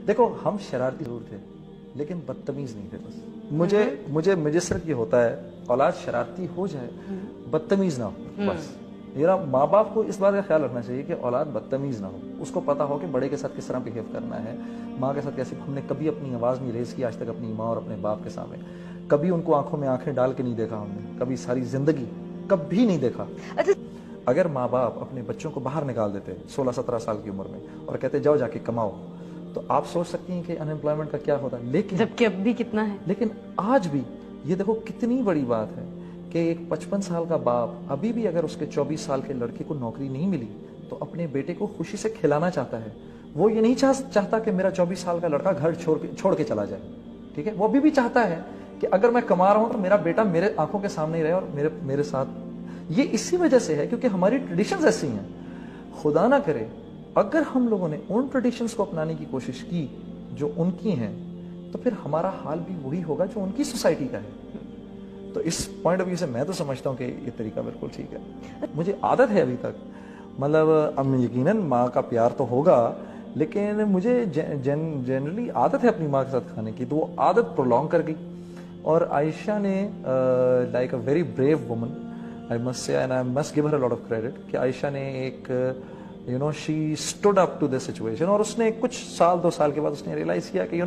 دیکھو ہم شرارتی ضرور تھے لیکن بدتمیز نہیں تھے. بس مجھے صرف یہ ہوتا ہے اولاد شرارتی ہو جائے بدتمیز نہ ہو. بس ماں باپ کو اس بات کا خیال رکھنا چاہیے کہ اولاد بدتمیز نہ ہو. اس کو پتا ہو کہ بڑے کے ساتھ کس طرح بہیو کرنا ہے, ماں کے ساتھ کیسے. ہم نے کبھی اپنی آواز نہیں ریز کی آج تک اپنی ماں اور اپنے باپ کے سامنے. کبھی ان کو آنکھوں میں آنکھیں ڈال کے نہیں دیکھا ہم نے, کبھی ساری زندگی کبھی نہیں دیکھا. اگر ماں باپ اپنے بچوں کو باہر نکال دیتے 16-17 سال کی عمر میں اور کہتے جاؤ جا کے کماؤ, تو آپ سوچ سکتی ہیں کہ ان ایمپلائمنٹ کا کیا ہوتا ہے. لیکن جبکہ اب بھی کتنا ہے. لیکن آج بھی یہ دیکھو کتنی بڑی بات ہے کہ ایک 55 سال کا باپ ابھی بھی اگر اس کے 24 سال کے لڑکے کو نوکری نہیں ملی تو اپنے بیٹے کو خوشی سے کھلانا چاہتا ہے. وہ یہ نہیں چاہتا کہ میرا 24 سال کا لڑکا گھر چھوڑ کے چلا جائے. ٹھیک ہے, وہ ابھی بھی چاہتا ہے کہ اگر میں کما رہا ہوں تو میرا بیٹا میرے آنکھوں کے سامنے ہی رہے اور میرے ساتھ. یہ اسی وجہ سے ہے کیونکہ ہماری ٹریڈیشنز ایسی ہیں. خدا نہ کرے اگر ہم لوگوں نے ان ٹریڈیشنز کو اپنانے کی کوشش کی جو ان کی ہیں تو پھر ہمارا حال بھی وہی ہوگا جو ان کی سوسائٹی کا ہے. تو اس پوائنٹ آف ویو سے میں تو سمجھتا ہوں کہ یہ طریقہ بالکل ٹھیک ہے. مجھے عادت ہے ابھی تک, مطلب اب یقیناً ماں کا پیار تو ہوگا لیکن مجھے جنرلی عادت ہے اپنی ماں کے ساتھ کھانے کی, تو وہ عادت پرولونگ کر گئی. اور عائشہ نے like a very brave woman I must say, and I must give her a lot of credit, کہ عائشہ نے ایک she stood up to this situation, اور اس نے کچھ سال 2 سال کے بعد اس نے ریئلائز کیا کہ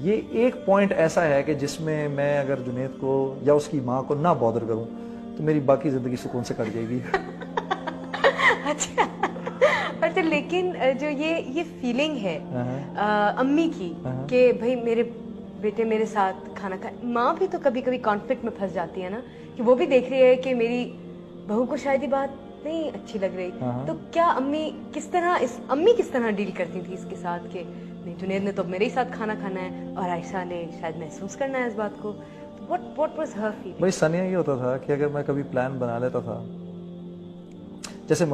یہ ایک پوائنٹ ایسا ہے کہ جس میں میں اگر جنید کو یا اس کی ماں کو نہ بادر کروں تو میری باقی زندگی سکون سے کٹ جائے گی. اچھا لیکن جو یہ فیلنگ ہے امی کی کہ بھائی میرے بیٹے میرے ساتھ کھانا کھائے, ماں بھی تو کبھی کبھی کانفلکٹ میں پھنس جاتی ہے نا, کہ وہ بھی دیکھ رہی ہے کہ میری بہو کو شاید یہ بات نہیں اچھی لگ رہی. تو کیا امی کس طرح ڈیل کرتی تھی اس کے ساتھ کہ نہیں جنید نے تو میرے ہی ساتھ کھانا کھانا ہے اور عائشہ نے شاید محسوس کرنا ہے اس بات کو. What was her feeling? بھائی سنیا یہ ہوتا تھا کہ اگر میں کبھی پلان بنا لیتا تھا, جیسے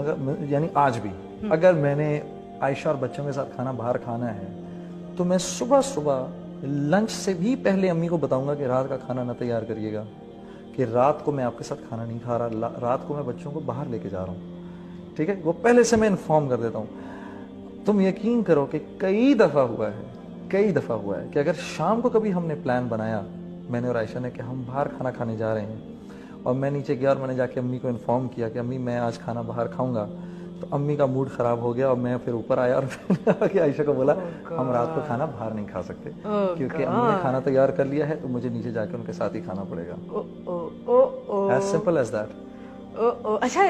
یعنی آج بھی اگر میں نے عائشہ اور بچوں کے ساتھ کھانا باہر کھانا ہے تو میں صبح لنچ سے بھی پہلے امی کو بتاؤں گا کہ رات کا کھانا نہ تیار کریے گا, کہ رات کو میں آپ کے ساتھ کھانا نہیں کھا رہا, رات کو میں بچوں کو باہر لے کے جا رہا ہوں. ٹھیک ہے, وہ پہلے سے میں انفارم کر دیتا ہوں. تم یقین کرو کہ کئی دفعہ ہوا ہے کہ اگر شام کو کبھی ہم نے پلان بنایا میں نے اور عائشہ نے کہ ہم باہر کھانا کھانے جا رہے ہیں, اور میں نیچے گیا اور میں نے جا کے امی کو انفارم کیا کہ امی میں آج کھانا باہر کھاؤں گا, تو امی کا موڈ خراب ہو گیا اور میں پھر اوپر آیا اور عائشہ کو بولا ہم رات کو کھانا باہر نہیں کھا سکتے کیونکہ امی نے کھانا تیار کر لیا ہے تو مجھے نیچے جا کے ان کے ساتھ ہی کھانا پڑے گا. as simple as that. اچھا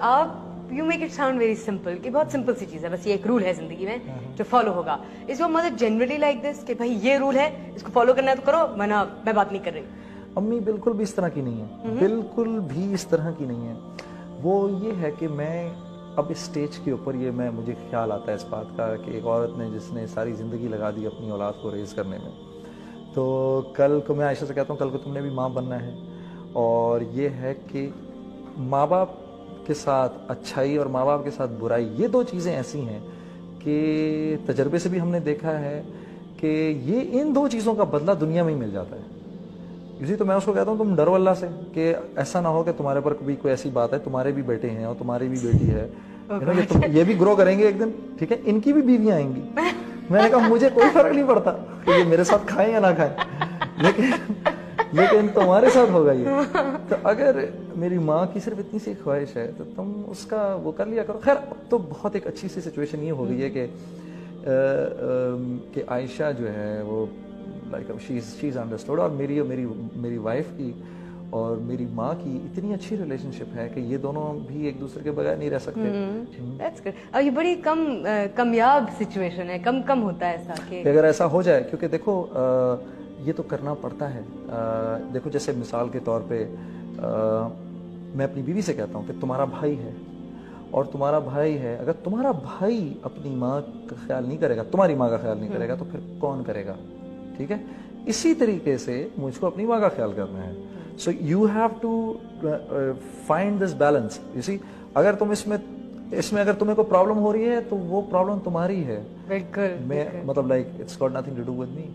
آپ you make it sound very simple کہ بہت سمپل سی چیز ہے, بس یہ ایک رول ہے زندگی میں جو فالو ہوگا. Is your mother generally like this کہ بھائی یہ رول ہے اس کو فالو کرنا ہے تو کرو ورنہ میں بات نہیں کر رہی؟ امی بالکل بھی اس طرح کی نہیں ہے, بالکل بھی اس طرح کی نہیں ہے. وہ یہ ہے کہ میں اب اس سٹیج کے اوپر مجھے خیال آتا ہے اس بات کا کہ ایک عورت نے جس نے ساری زندگی لگا دی اپنی اولاد کو ریز کرنے میں, تو کل کو میں عائشہ سے کہتا ہوں کل کو تم نے بھی ماں بننا ہے. اور یہ ہے کہ ماں باپ کے ساتھ اچھائی اور ماں باپ کے ساتھ برائی, یہ 2 چیزیں ایسی ہیں کہ تجربے سے بھی ہم نے دیکھا ہے کہ یہ ان 2 چیزوں کا بدلہ دنیا میں ہی مل جاتا ہے. اسی تو میں اس کو کہتا ہوں تم ڈرو اللہ سے کہ ایسا نہ ہو کہ تمہارے پر بھی کوئی ایسی بات ہے, تمہارے بھی بیٹے ہیں اور تمہاری بھی بیٹی ہے, یہ بھی گرو کریں گے ایک دن, ٹھیک ہے, ان کی بھی بیویاں آئیں گی. میں نے کہا مجھے کوئی فرق نہیں پڑتا کہ یہ میرے ساتھ کھائیں یا نہ کھائیں, لیکن تمہارے ساتھ ہوگا یہ. تو اگر میری ماں کی صرف اتنی سی خواہش ہے تو تم اس کا وہ کر لیا کرو. خیر اب تو بہت ایک اچھی سی سچویشن یہ ہو گئی ہے کہ عائشہ جو ہے وہ لائک شی از انڈرسٹوڈ, اور میری وائف کی اور میری ماں کی اتنی اچھی ریلیشن شپ ہے کہ یہ دونوں بھی ایک دوسرے کے بغیر نہیں رہ سکتے. That's good. اور یہ بڑی کمیاب سچویشن ہے, کم ہوتا ہے ایسا کہ اگر ایسا ہو جائے, کیونکہ دیکھو یہ تو کرنا پڑتا ہے. دیکھو جیسے مثال کے طور پہ میں اپنی بیوی سے کہتا ہوں کہ تمہارا بھائی ہے اور تمہارا بھائی ہے, اگر تمہارا بھائی اپنی ماں کا خیال نہیں کرے گا, تمہاری ماں کا خیال نہیں کرے گا, تو پھر کون کرے گا؟ ٹھیک ہے, اسی طریقے سے مجھ کو اپنی ماں کا خیال کرنا ہے. So you have to find this balance. You see, اگر تم اس میں اگر تمہیں کوئی پرابلم ہو رہی ہے تو وہ پرابلم تمہاری ہے, بالکل میں مطلب like it's got nothing to do with me.